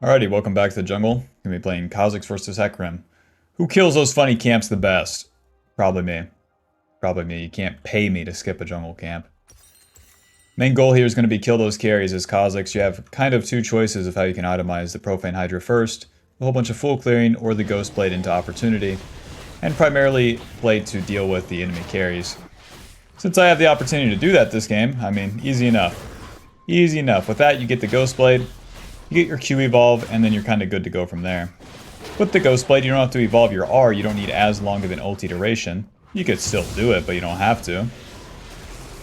Alrighty, welcome back to the jungle. Gonna be playing Kha'zix versus Hecarim. Who kills those funny camps the best? Probably me. Probably me. You can't pay me to skip a jungle camp. Main goal here is going to be kill those carries as Kha'zix. You have kind of two choices of how you can itemize the Profane Hydra first. A whole bunch of full clearing or the Ghost Blade into opportunity. And primarily play to deal with the enemy carries. Since I have the opportunity to do that this game, I mean, easy enough. Easy enough. With that, you get the Ghost Blade. You get your Q evolve, and then you're kind of good to go from there. With the Ghost Blade, you don't have to evolve your R, you don't need as long of an ulti duration. You could still do it, but you don't have to.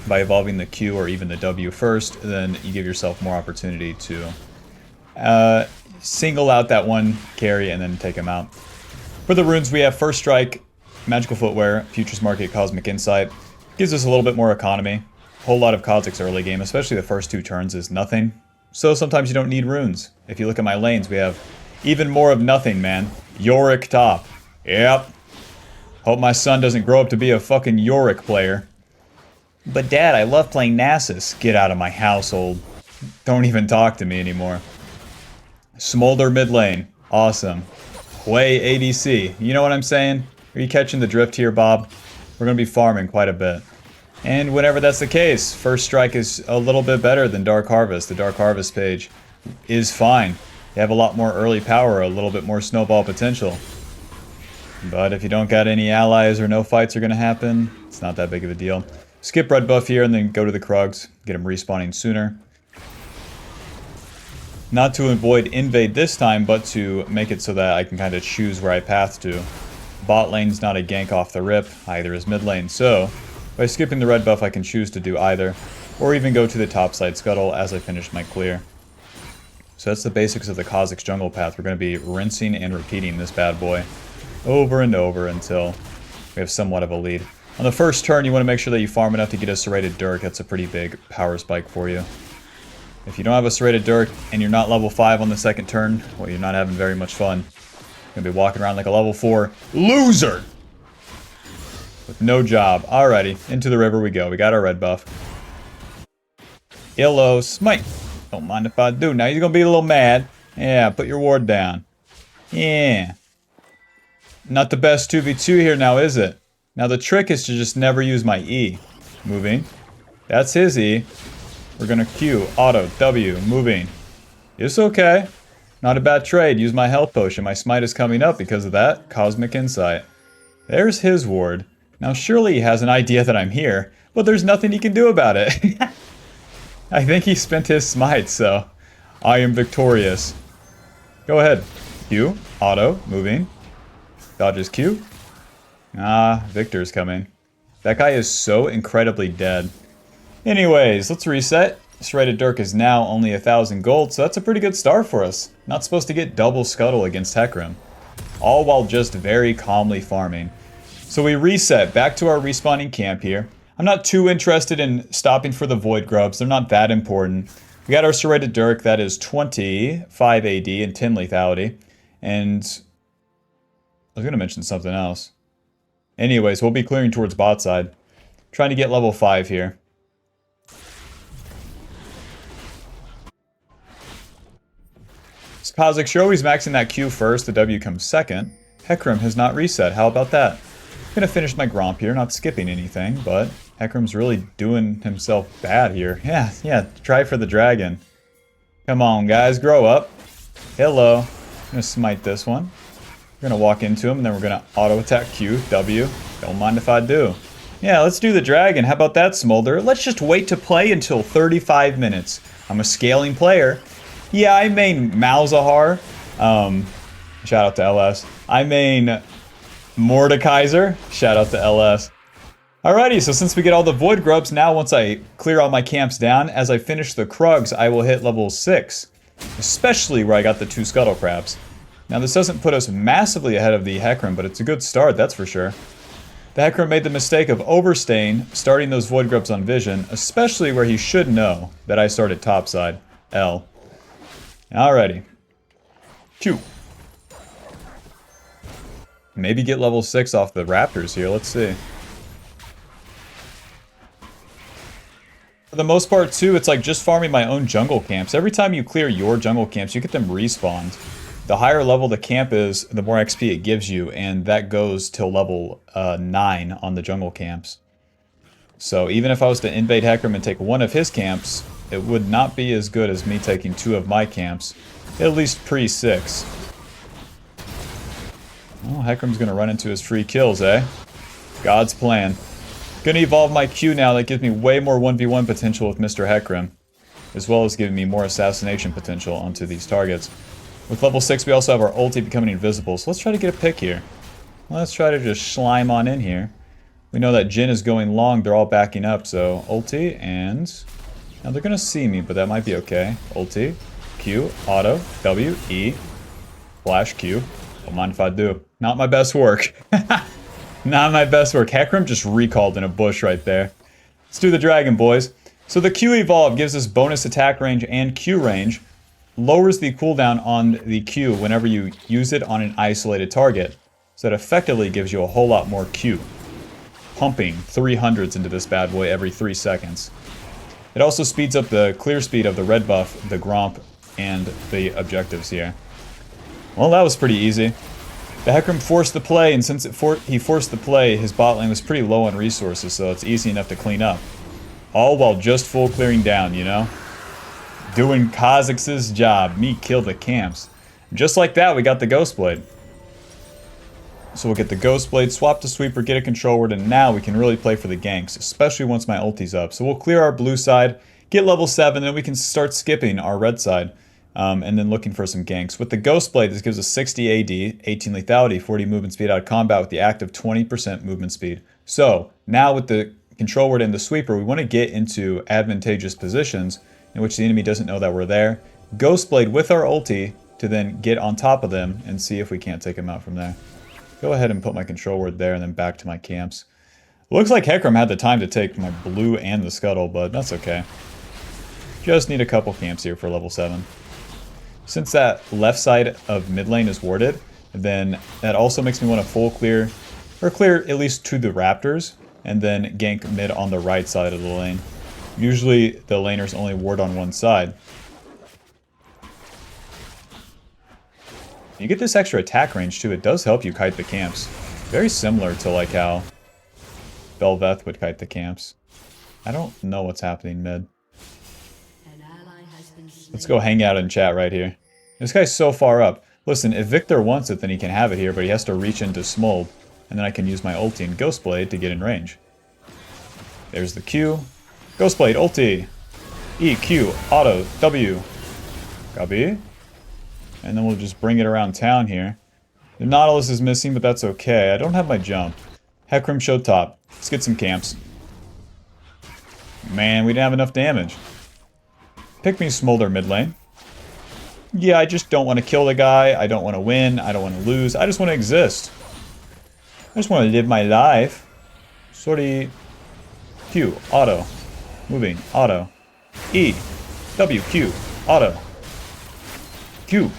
By evolving the Q or even the W first, then you give yourself more opportunity to single out that one carry and then take him out. For the runes, we have First Strike, Magical Footwear, Futures Market, Cosmic Insight. Gives us a little bit more economy. A whole lot of Kha'Zix early game, especially the first two turns, is nothing. So sometimes you don't need runes. If you look at my lanes, we have even more of nothing, man. Yorick top. Yep. Hope my son doesn't grow up to be a fucking Yorick player. But Dad, I love playing Nasus. Get out of my household. Don't even talk to me anymore. Smolder mid lane. Awesome. Way ADC. You know what I'm saying? Are you catching the drift here, Bob? We're going to be farming quite a bit. And whenever that's the case, First Strike is a little bit better than Dark Harvest. The Dark Harvest page is fine. They have a lot more early power, a little bit more snowball potential. But if you don't got any allies or no fights are going to happen, it's not that big of a deal. Skip red buff here and then go to the Krugs. Get them respawning sooner. Not to avoid invade this time, but to make it so that I can kind of choose where I path to. Bot lane's not a gank off the rip, either is mid lane, so by skipping the red buff I can choose to do either, or even go to the top side scuttle as I finish my clear. So that's the basics of the Kha'Zix jungle path. We're going to be rinsing and repeating this bad boy over and over until we have somewhat of a lead. On the first turn, you want to make sure that you farm enough to get a serrated Dirk. That's a pretty big power spike for you. If you don't have a serrated Dirk and you're not level 5 on the second turn, well, you're not having very much fun. You're going to be walking around like a level 4 loser! With no job. Alrighty, into the river we go. We got our red buff. Illo, smite! Don't mind if I do. Now you're going to be a little mad. Yeah, put your ward down. Yeah. Not the best 2v2 here now, is it? Now the trick is to just never use my E. Moving. That's his E. We're gonna Q, auto, W, moving. It's okay. Not a bad trade. Use my health potion. My smite is coming up because of that. Cosmic Insight. There's his ward. Now surely he has an idea that I'm here, but there's nothing he can do about it. I think he spent his smite, so I am victorious. Go ahead. Q, auto, moving. Dodges Q. Ah, Victor's coming. That guy is so incredibly dead. Anyways, let's reset. Serrated Dirk is now only 1,000 gold, so that's a pretty good start for us. Not supposed to get double scuttle against Hecarim. All while just very calmly farming. So we reset back to our respawning camp here. I'm not too interested in stopping for the Void Grubs. They're not that important. We got our Serrated Dirk. That is 25 AD and 10 lethality. And I was going to mention something else. Anyways, we'll be clearing towards bot side. Trying to get level 5 here. Kha'Zix, you're always maxing that Q first, the W comes second. Hecarim has not reset, how about that? I'm gonna finish my Gromp here, not skipping anything, but Hecarim's really doing himself bad here. Yeah, try for the dragon. Come on, guys, grow up. Hello. I'm gonna smite this one. We're gonna walk into him, and then we're gonna auto-attack Q, W. Don't mind if I do. Yeah, let's do the dragon. How about that, Smolder? Let's just wait to play until 35 minutes. I'm a scaling player. Yeah, I main Malzahar. Shout out to LS. I main Mordekaiser. Shout out to LS. Alrighty, so since we get all the Void Grubs, now once I clear all my camps down, as I finish the Krugs, I will hit level 6. Especially where I got the 2 Scuttle Crabs. Now this doesn't put us massively ahead of the Hecarim, but it's a good start, that's for sure. The Hecarim made the mistake of overstaying, starting those Void Grubs on Vision, especially where he should know that I started topside, L. Alrighty. Q. Maybe get level 6 off the Raptors here, let's see. For the most part, too, it's like just farming my own jungle camps. Every time you clear your jungle camps, you get them respawned. The higher level the camp is, the more XP it gives you, and that goes till level 9 on the jungle camps. So even if I was to invade Hecarim and take one of his camps, it would not be as good as me taking 2 of my camps, at least pre-6. Oh, Hecarim's gonna run into his free kills, eh? God's plan. Gonna evolve my Q now, that gives me way more 1v1 potential with Mr. Hecarim, as well as giving me more assassination potential onto these targets. With level 6, we also have our ulti becoming invisible, so let's try to get a pick here. Let's try to just slime on in here. We know that Jhin is going long, they're all backing up, so ulti, and... Now they're gonna see me, but that might be okay. Ulti, Q, auto, W, E, flash Q. Don't mind if I do. Not my best work. Not my best work. Hecarim just recalled in a bush right there. Let's do the dragon, boys. So the Q evolve gives us bonus attack range and Q range. Lowers the cooldown on the Q whenever you use it on an isolated target. So it effectively gives you a whole lot more Q. Pumping 300s into this bad boy every 3 seconds. It also speeds up the clear speed of the red buff, the Gromp, and the objectives here. Well, that was pretty easy. The Hecarim forced the play, and since he forced the play, his bot lane was pretty low on resources, so it's easy enough to clean up. All while just full clearing down, you know? Doing Kha'zix's job. Me kill the camps. Just like that, we got the Ghost Blade. So we'll get the Ghost Blade, swap to Sweeper, get a Control Word, and now we can really play for the ganks, especially once my ulti's up. So we'll clear our blue side, get level 7, then we can start skipping our red side, and then looking for some ganks. With the Ghost Blade, this gives us 60 AD, 18 lethality, 40 movement speed out of combat with the active 20% movement speed. So now with the Control Word and the Sweeper, we want to get into advantageous positions in which the enemy doesn't know that we're there. Ghost Blade with our ulti to then get on top of them and see if we can't take them out from there. Go ahead and put my Control Word there and then back to my camps. Looks like Hecarim had the time to take my blue and the Scuttle, but that's okay. Just need a couple camps here for level 7. Since that left side of mid lane is warded, then that also makes me want to full clear, or clear at least to the Raptors, and then gank mid on the right side of the lane. Usually the laners only ward on one side. You get this extra attack range too, it does help you kite the camps. Very similar to like how Bel'Veth would kite the camps. I don't know what's happening mid. Let's go hang out in chat right here. This guy's so far up. Listen, if Victor wants it, then he can have it here, but he has to reach into Smold. And then I can use my ulti and Ghost Blade to get in range. There's the Q. Ghost Blade, ulti. E, Q, auto, W. Copy. And then we'll just bring it around town here. The Nautilus is missing, but that's okay. I don't have my jump. Hecarim showed top. Let's get some camps. Man, we didn't have enough damage. Pick me Smolder mid lane. Yeah, I just don't want to kill the guy. I don't want to win. I don't want to lose. I just want to exist. I just want to live my life. Sorry. Q, auto. Moving, auto. E, W, Q, auto. Q.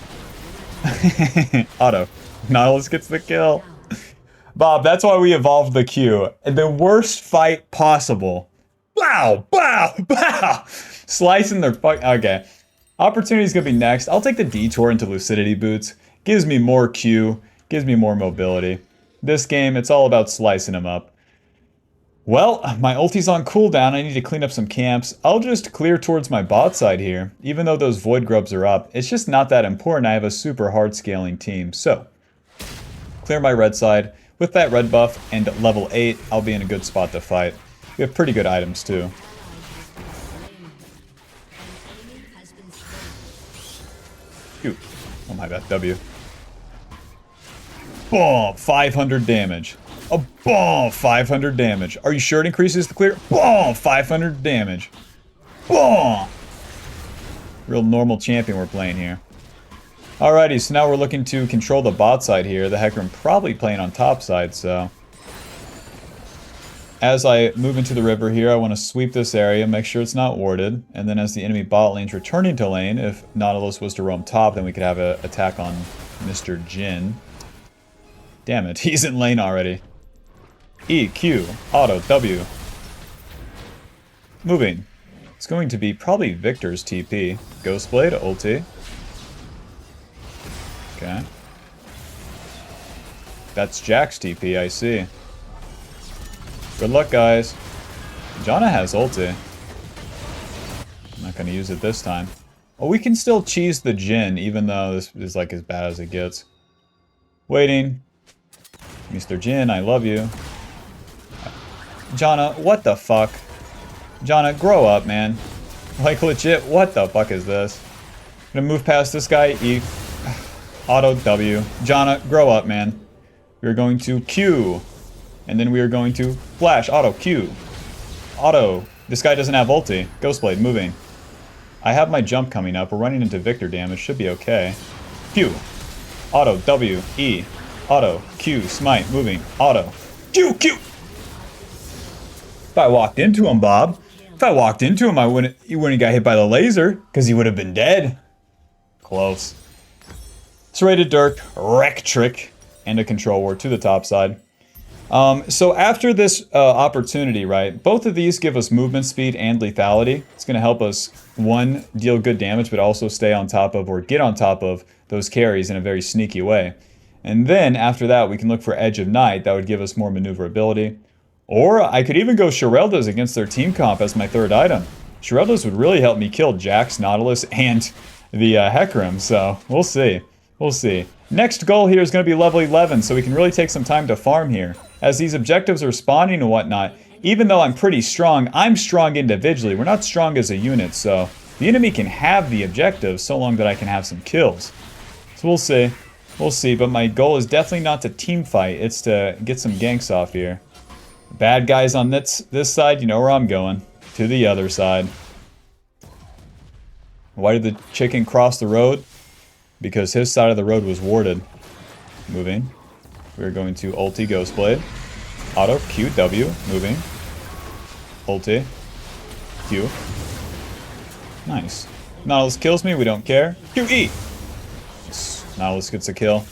Auto. Nautilus gets the kill. Bob, that's why we evolved the Q. The worst fight possible. Wow, wow, wow. Slicing their fuck. Okay. Opportunity's gonna be next. I'll take the detour into Lucidity Boots. Gives me more Q. Gives me more mobility. This game, it's all about slicing them up. Well, my ulti's on cooldown. I need to clean up some camps. I'll just clear towards my bot side here. Even though those Void Grubs are up, it's just not that important. I have a super hard scaling team. So, clear my red side. With that red buff and level 8, I'll be in a good spot to fight. We have pretty good items too. Q. Oh my bad, W. Boom! 500 damage. A boom! 500 damage. Are you sure it increases the clear? Boom! 500 damage. Boom! Real normal champion we're playing here. Alrighty, so now we're looking to control the bot side here. The Hecarim probably playing on top side, so... As I move into the river here, I want to sweep this area, make sure it's not warded. And then as the enemy bot lane's returning to lane, if Nautilus was to roam top, then we could have an attack on Mr. Jhin. Damn it, he's in lane already. E, Q, auto, W. Moving. It's going to be probably Victor's TP. Ghostblade, ulti. Okay. That's Jack's TP, I see. Good luck, guys. Janna has ulti. I'm not going to use it this time. Oh, we can still cheese the Jhin, even though this is like as bad as it gets. Waiting. Mr. Jhin, I love you. Janna, what the fuck? Janna, grow up, man. Like, legit, what the fuck is this? I'm gonna move past this guy, E. Auto W. Janna, grow up, man. We're going to Q. And then we are going to flash, auto, Q. Auto. This guy doesn't have ulti. Ghostblade, moving. I have my jump coming up. We're running into Victor damage. Should be okay. Q. Auto, W, E. Auto, Q, smite, moving. Auto. Q, Q! If I walked into him, Bob. If I walked into him, he wouldn't got hit by the laser. Because he would have been dead. Close. Serrated Dirk, Wreck Trick, and a Control Ward to the top side. So after this opportunity, right, both of these give us movement speed and lethality. It's going to help us, one, deal good damage, but also stay on top of or get on top of those carries in a very sneaky way. And then after that, we can look for Edge of Night. That would give us more maneuverability. Or I could even go Shirelda's against their team comp as my third item. Shirelda's would really help me kill Jax, Nautilus, and the Hecarim, so we'll see. We'll see. Next goal here is going to be level 11, so we can really take some time to farm here. As these objectives are spawning and whatnot, even though I'm pretty strong, I'm strong individually. We're not strong as a unit, so the enemy can have the objectives so long that I can have some kills. So we'll see. We'll see, but my goal is definitely not to team fight. It's to get some ganks off here. Bad guys on this side, you know where I'm going. To the other side. Why did the chicken cross the road? Because his side of the road was warded. Moving. We're going to ulti Ghostblade. Auto Q W. Moving. Ulti. Q. Nice. Nautilus kills me. We don't care. QE. Nautilus gets a kill.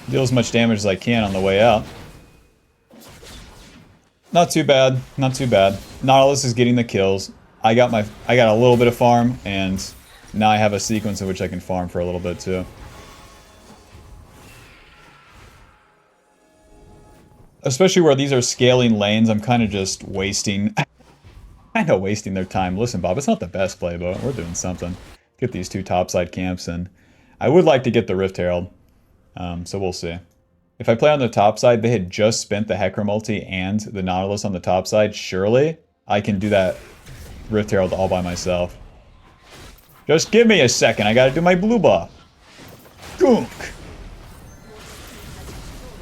Deal as much damage as I can on the way out. Not too bad. Not too bad. Nautilus is getting the kills. I got a little bit of farm, and now I have a sequence in which I can farm for a little bit too. Especially where these are scaling lanes, I'm kind of just wasting their time. Listen, Bob, it's not the best play, but we're doing something. Get these two topside camps, and I would like to get the Rift Herald, so we'll see. If I play on the top side, they had just spent the Hecarim ulti and the Nautilus on the top side. Surely I can do that Rift Herald all by myself. Just give me a second. I gotta do my blue buff. Goonk.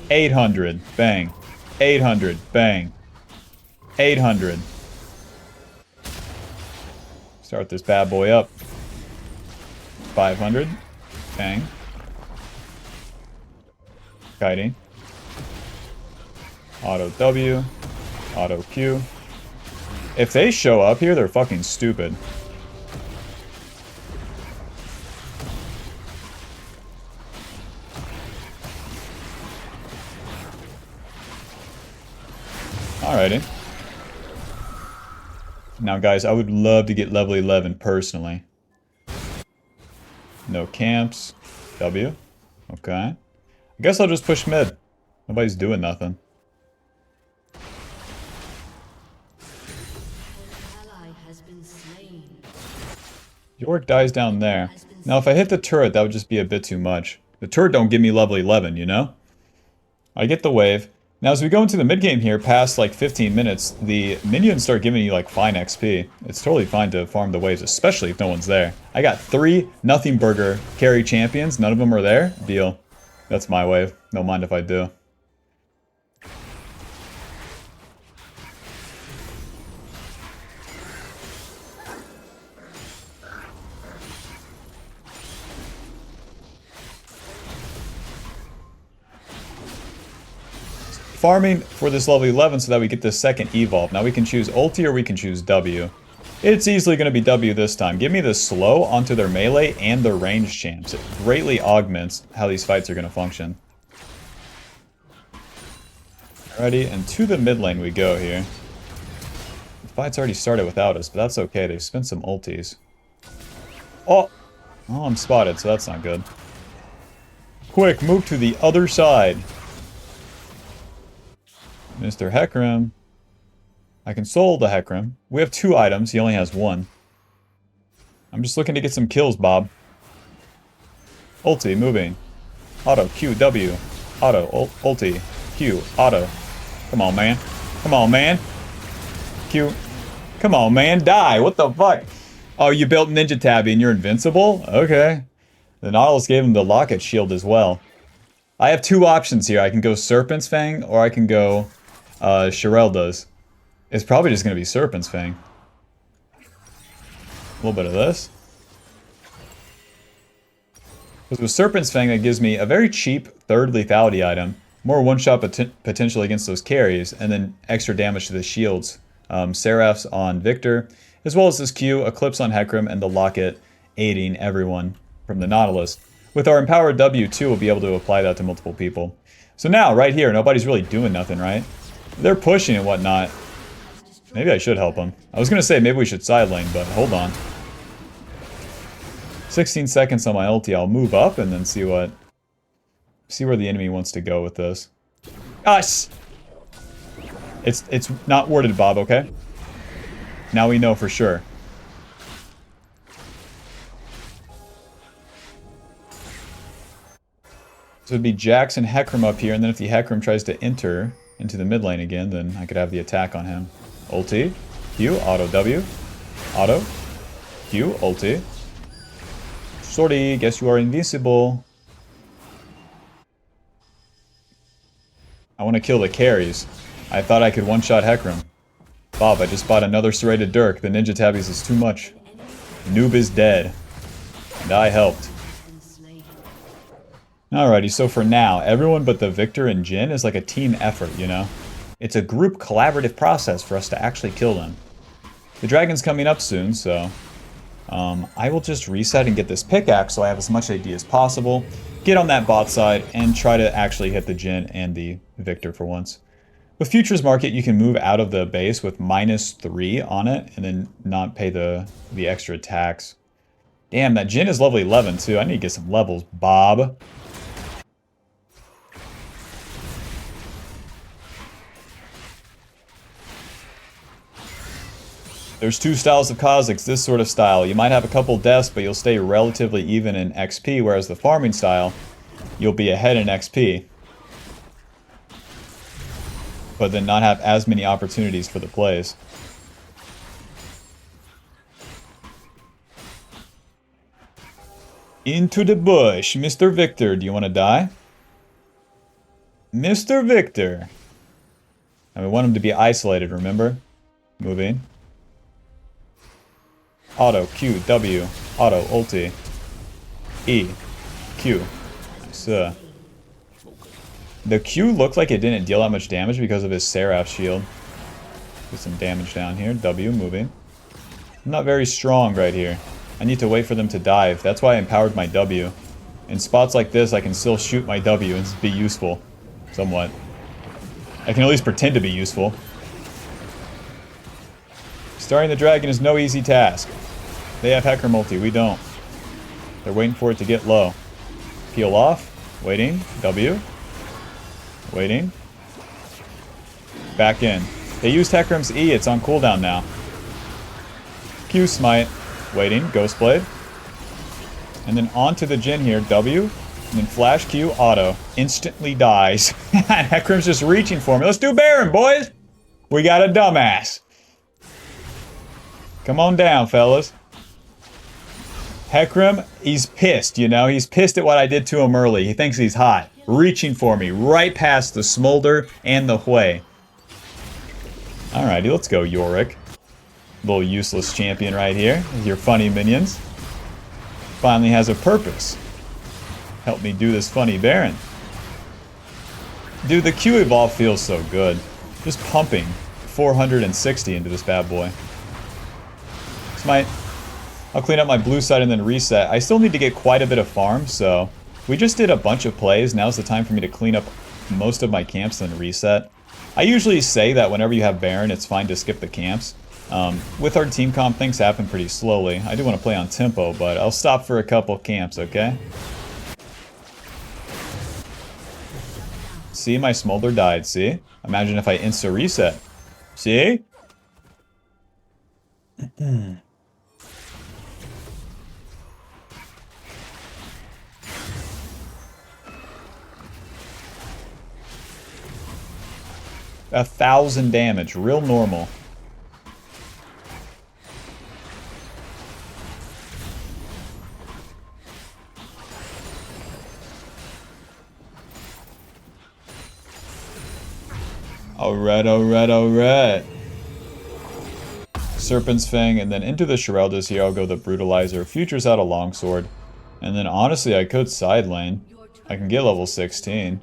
800. Bang. 800. Bang. 800. Start this bad boy up. 500. Bang. Kiting. Auto W. Auto Q. If they show up here, they're fucking stupid. Alrighty. Now guys, I would love to get level 11 personally. No camps. W. Okay. I guess I'll just push mid. Nobody's doing nothing. York dies down there. Now if I hit the turret, that would just be a bit too much. The turret don't give me level 11, you know? I get the wave. Now as we go into the mid game here, past like 15 minutes, the minions start giving you like fine XP. It's totally fine to farm the waves, especially if no one's there. I got 3 nothing burger carry champions, none of them are there. Deal. That's my wave. Don't mind if I do. Farming for this level 11 so that we get this second evolve. Now we can choose ulti or we can choose W. It's easily going to be W this time. Give me the slow onto their melee and their range champs. It greatly augments how these fights are going to function. Alrighty, and to the mid lane we go here. fight's already started without us, but that's okay. They've spent some ultis. Oh! Oh, I'm spotted, so that's not good. Quick, move to the other side. Mr. Hecarim. I can soul the Hecarim. We have 2 items. He only has 1. I'm just looking to get some kills, Bob. Ulti, moving. Auto, Q, W. Auto, ulti, Q, auto. Come on, man. Come on, man. Q. Come on, man. Die. What the fuck? Oh, you built Ninja Tabby and you're invincible? Okay. The Nautilus gave him the Locket Shield as well. I have 2 options here. I can go Serpent's Fang or I can go Shirelda's. It's probably just going to be Serpent's Fang. A little bit of this. Because with Serpent's Fang, that gives me a very cheap 3rd lethality item, more one-shot potential against those carries, and then extra damage to the shields. Seraphs on Victor, as well as this Q, Eclipse on Hecarim, and the Locket aiding everyone from the Nautilus. With our Empowered W too, we'll be able to apply that to multiple people. So now, right here, nobody's really doing nothing, right? They're pushing and whatnot. Maybe I should help them. I was going to say maybe we should side lane, but hold on. 16 seconds on my ulti. I'll move up and then see where the enemy wants to go with this. Us! It's not worded, Bob, okay? Now we know for sure. So it'd be Jax and Hecarim up here, and then if the Hecarim tries to enter into the mid lane again, then I could have the attack on him. Ulti, Q, auto W, auto, Q, ulti. Sorry, guess you are invincible. I want to kill the carries. I thought I could one-shot Hecarim. Bob, I just bought another serrated Dirk. The Ninja Tabbies is too much. Noob is dead. And I helped. Alrighty, so for now, everyone but the Victor and Jhin is like a team effort, you know? It's a group collaborative process for us to actually kill them. The dragon's coming up soon, so I will just reset and get this pickaxe so I have as much AD as possible, get on that bot side, and try to actually hit the Jhin and the Victor for once. With Futures Market, you can move out of the base with -3 on it, and then not pay the extra tax. Damn, that Jhin is level 11 too. I need to get some levels, Bob. There's 2 styles of Kha'Zix, this sort of style. You might have a couple deaths, but you'll stay relatively even in XP, whereas the farming style, you'll be ahead in XP. But then not have as many opportunities for the plays. Into the bush. Mr. Victor, do you want to die? Mr. Victor. And we want him to be isolated, remember? Moving. Auto, Q, W, auto, ulti, E, Q. Nice. The Q looked like it didn't deal that much damage because of his Seraph shield. Get some damage down here. W, moving. I'm not very strong right here. I need to wait for them to dive. That's why I empowered my W. In spots like this, I can still shoot my W and be useful. Somewhat. I can at least pretend to be useful. Starting the dragon is no easy task. They have Hecarim ulti, we don't. They're waiting for it to get low. Peel off. Waiting. W. Waiting. Back in. They used Hecarim's E, it's on cooldown now. Q smite. Waiting. Ghost Blade. And then onto the Jhin here. W. And then flash Q. Auto. Instantly dies. Hecarim's just reaching for me. Let's do Baron, boys! We got a dumbass. Come on down, fellas. Hecarim, he's pissed, you know? He's pissed at what I did to him early. He thinks he's hot. Reaching for me, right past the Smolder and the Hui. Alrighty, let's go, Yorick. Little useless champion right here with your funny minions. Finally has a purpose. Help me do this funny Baron. Dude, the Q evolve feels so good. Just pumping 460 into this bad boy. Smite. I'll clean up my blue side and then reset. I still need to get quite a bit of farm, so we just did a bunch of plays. Now's the time for me to clean up most of my camps and then reset. I usually say that whenever you have Baron, it's fine to skip the camps. With our team comp, things happen pretty slowly. I do want to play on tempo, but I'll stop for a couple camps, okay? See, my smolder died, see? Imagine if I insta-reset. See? 1,000 damage, real normal. Alright, alright, alright. Serpent's Fang, and then into the Shireldas here, I'll go the Brutalizer. Future's out a longsword. And then honestly, I could side lane. I can get level 16.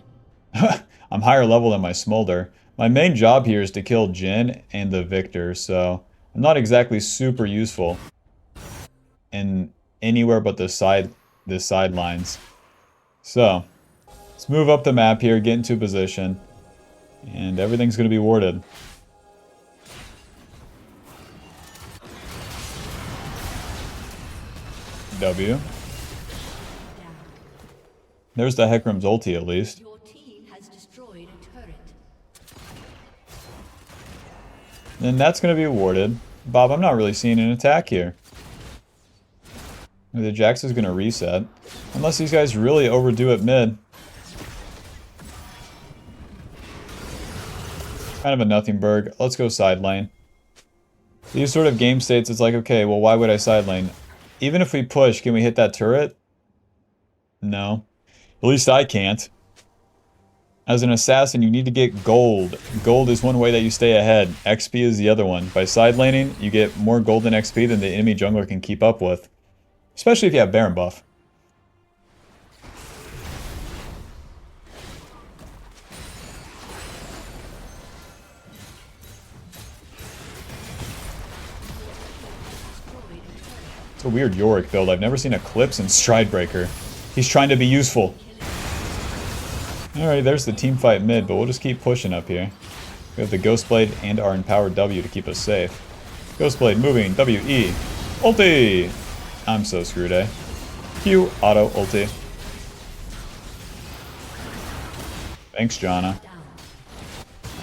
I'm higher level than my Smolder. My main job here is to kill Jhin and the Victor, so I'm not exactly super useful in anywhere but the sidelines. So, let's move up the map here, get into position, and everything's going to be warded. W. There's the Hecarim's ulti at least. Then that's going to be awarded. Bob, I'm not really seeing an attack here. The Jax is going to reset. Unless these guys really overdo it mid. Kind of a nothing burg. Let's go side lane. These sort of game states, it's like, okay, well, why would I side lane? Even if we push, can we hit that turret? No. At least I can't. As an assassin, you need to get gold. Gold is one way that you stay ahead. XP is the other one. By side laning, you get more gold and XP than the enemy jungler can keep up with. Especially if you have Baron buff. It's a weird Yorick build. I've never seen Eclipse and Stridebreaker. He's trying to be useful. Alright, there's the team fight mid, but we'll just keep pushing up here. We have the Ghostblade and our empowered W to keep us safe. Ghostblade moving, W-E. Ulti! I'm so screwed, eh? Q, auto, ulti. Thanks, Janna.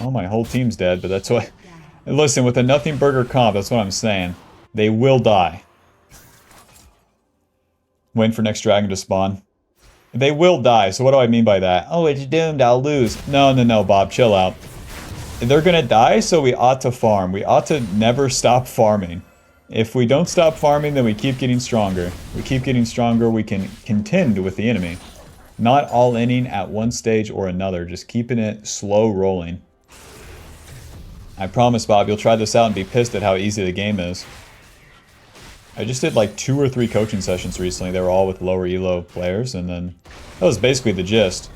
Oh, my whole team's dead, but that's what... Listen, with a nothing burger comp, that's what I'm saying. They will die. Waiting for next dragon to spawn. They will die, so what do I mean by that? Oh, it's doomed, I'll lose. No, no, no, Bob, chill out. They're gonna die, so we ought to farm. We ought to never stop farming. If we don't stop farming, then we keep getting stronger. We keep getting stronger, we can contend with the enemy. Not all inning at one stage or another, just keeping it slow rolling. I promise, Bob, you'll try this out and be pissed at how easy the game is. I just did like 2 or 3 coaching sessions recently. They were all with lower elo players, and then that was basically the gist.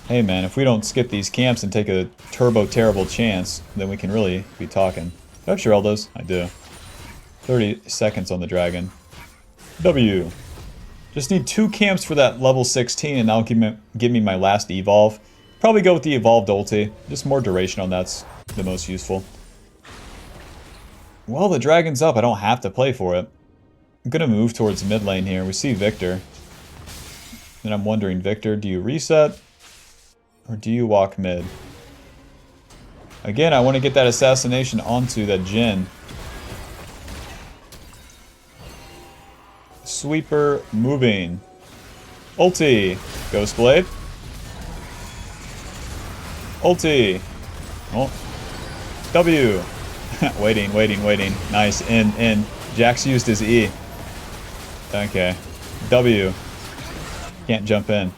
Hey man, if we don't skip these camps and take a turbo terrible chance, then we can really be talking. Do I have Shireldas? I do. 30 seconds on the dragon. W. Just need 2 camps for that level 16, and that'll give me my last evolve. Probably go with the evolved ulti. Just more duration on that's the most useful. Well, the dragon's up. I don't have to play for it. I'm gonna move towards mid lane here. We see Victor. And I'm wondering, Victor, do you reset? Or do you walk mid? Again, I want to get that assassination onto that Jhin. Sweeper moving. Ulti. Ghostblade. Ulti. Oh. W. Waiting, waiting, waiting. Nice. In. Jax used his E. Okay. W. Can't jump in.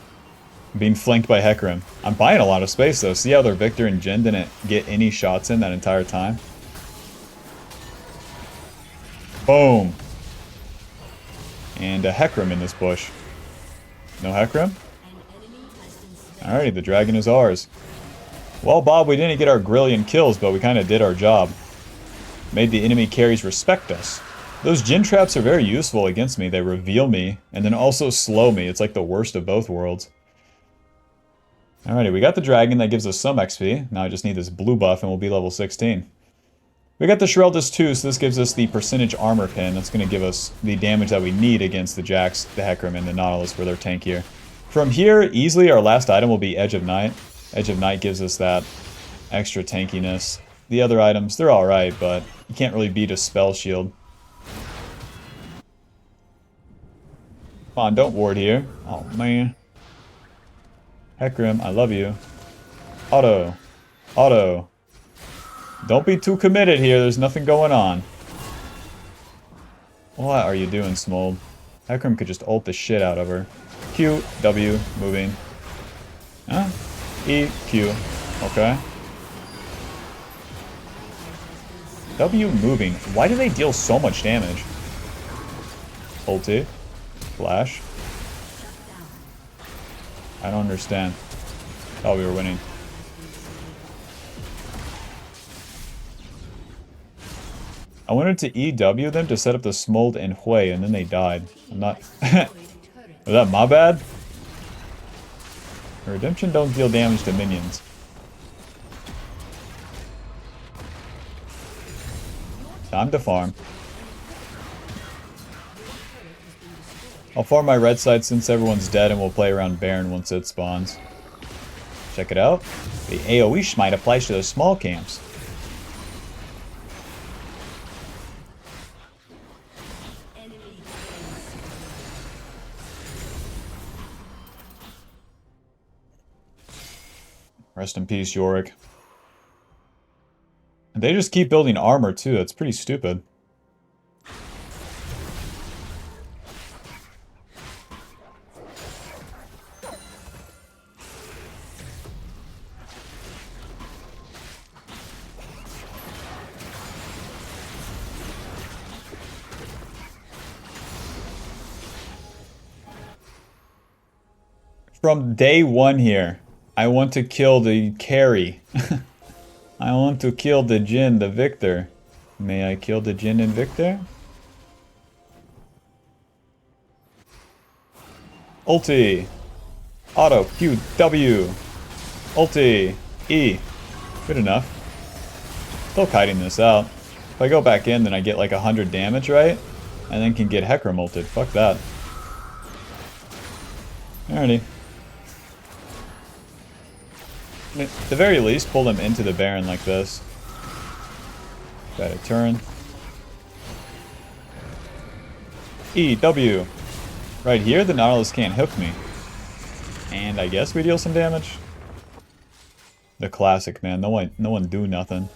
Being flanked by Hecarim. I'm buying a lot of space though. See how their Victor and Jhin didn't get any shots in that entire time? Boom. And a Hecarim in this bush. No Hecarim? Alrighty, the dragon is ours. Well, Bob, we didn't get our Grillion kills, but we kind of did our job. Made the enemy carries respect us. Those Jhin traps are very useful against me. They reveal me, and then also slow me. It's like the worst of both worlds. Alrighty, we got the dragon. That gives us some XP. Now I just need this blue buff, and we'll be level 16. We got the Sheraldus too, so this gives us the percentage armor pin. That's going to give us the damage that we need against the Jax, the Hecarim, and the Nautilus where they're tankier. From here, easily our last item will be Edge of Night. Edge of Night gives us that extra tankiness. The other items, they're alright, but you can't really beat a Spell Shield. Come on, don't ward here. Oh, man. Hecarim, I love you. Auto. Auto. Don't be too committed here. There's nothing going on. What are you doing, Smold? Hecarim could just ult the shit out of her. Q, W, moving. Huh? E, Q. Okay. W moving. Why do they deal so much damage? Ulti. Flash. I don't understand. Oh, we were winning. I wanted to EW them to set up the Smold and Hui, and then they died. I'm not... Was that my bad? Redemption don't deal damage to minions. Time to farm. I'll farm my red side since everyone's dead, and we'll play around Baron once it spawns. Check it out. The AoE Smite applies to those small camps. Rest in peace, Yorick. And they just keep building armor, too. That's pretty stupid. From day one here, I want to kill the carry. I want to kill the Jhin, the Victor. May I kill the Jhin and Victor? Ulti. Auto. Q. W. Ulti. E. Good enough. Still kiting this out. If I go back in, then I get like 100 damage, right? And then can get Hecarim ulted. Fuck that. Alrighty. At the very least, pull them into the Baron like this. Got a turn. E, W. Right here, the Nautilus can't hook me. And I guess we deal some damage. The classic, man. No one do nothing.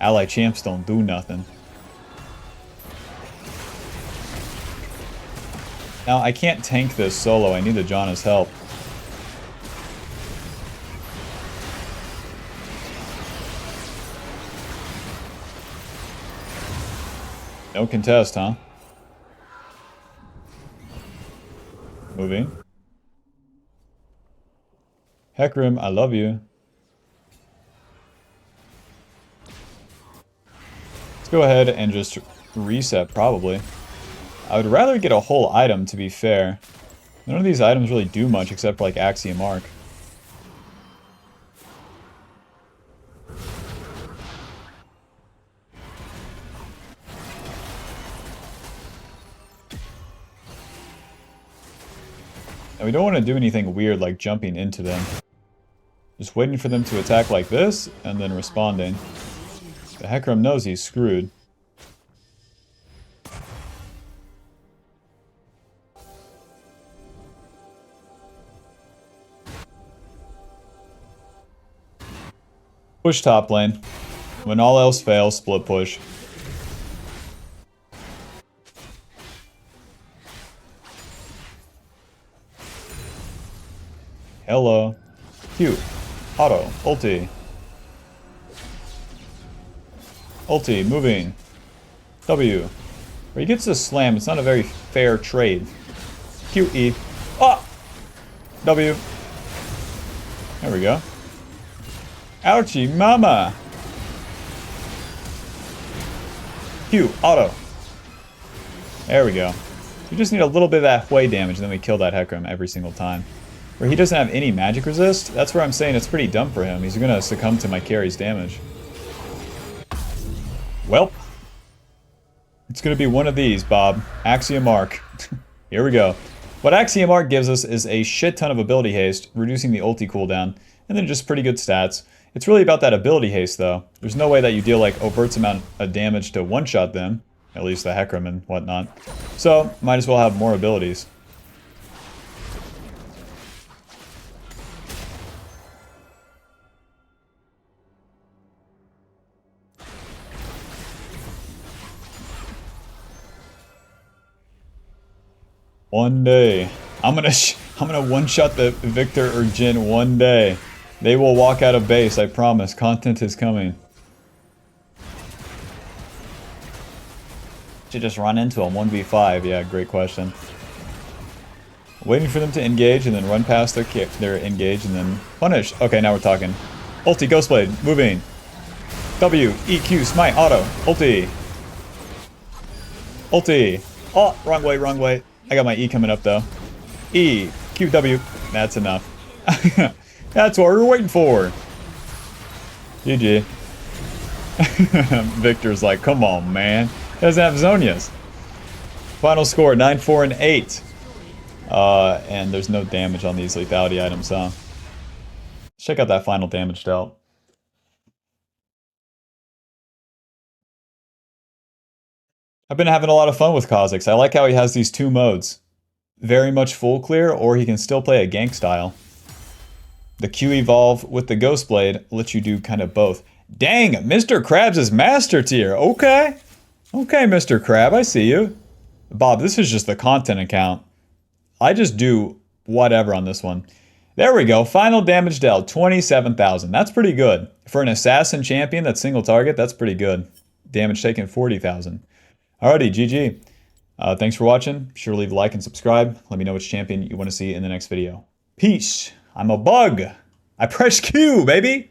Ally champs don't do nothing. Now, I can't tank this solo. I need the Janna's help. No contest, huh? Moving. Hecarim, I love you. Let's go ahead and just reset, probably. I would rather get a whole item, to be fair. None of these items really do much except for, like, Axiom Arc. And we don't want to do anything weird like jumping into them. Just waiting for them to attack like this, and then responding. The Hecarim knows he's screwed. Push top lane. When all else fails, split push. Hello. Q. Auto. Ulti. Ulti. Moving. W. Where he gets this slam, it's not a very fair trade. Q. E. Ah! W. There we go. Ouchie mama! Q. Auto. There we go. We just need a little bit of that Hui damage, and then we kill that Hecarim every single time. Where he doesn't have any magic resist, that's where I'm saying it's pretty dumb for him. He's gonna succumb to my carry's damage. Welp. It's going to be one of these, Bob. Axiom Arc. Here we go. What Axiom Arc gives us is a shit ton of ability haste, reducing the ulti cooldown, and then just pretty good stats. It's really about that ability haste, though. There's no way that you deal like overt amount of damage to one-shot them, at least the Hecarim and whatnot. So, might as well have more abilities. One day, I'm gonna one-shot the Victor or Jhin one day. They will walk out of base, I promise. Content is coming. Should just run into them, 1v5. Yeah, great question. Waiting for them to engage and then run past their engage and then punish. Okay, now we're talking. Ulti, Ghostblade, moving. W, E, Q, smite, auto, ulti. Ulti. Oh, wrong way, wrong way. I got my E coming up though. E, Q, W. That's enough. That's what we're waiting for. GG. Victor's like, come on, man. He doesn't have Zonias. Final score, 9, 4, and 8. And there's no damage on these lethality items, huh? Let's check out that final damage dealt. I've been having a lot of fun with Kha'Zix. I like how he has these two modes. Very much full clear, or he can still play a gank style. The Q evolve with the Ghostblade lets you do kind of both. Dang, Mr. Krabs is master tier. Okay. Okay, Mr. Crab, I see you. Bob, this is just the content account. I just do whatever on this one. There we go. Final damage dealt, 27,000. That's pretty good. For an assassin champion that's single target, that's pretty good. Damage taken, 40,000. Alrighty, GG. Thanks for watching. Be sure to leave a like and subscribe. Let me know which champion you want to see in the next video. Peace. I'm a bug. I press Q, baby.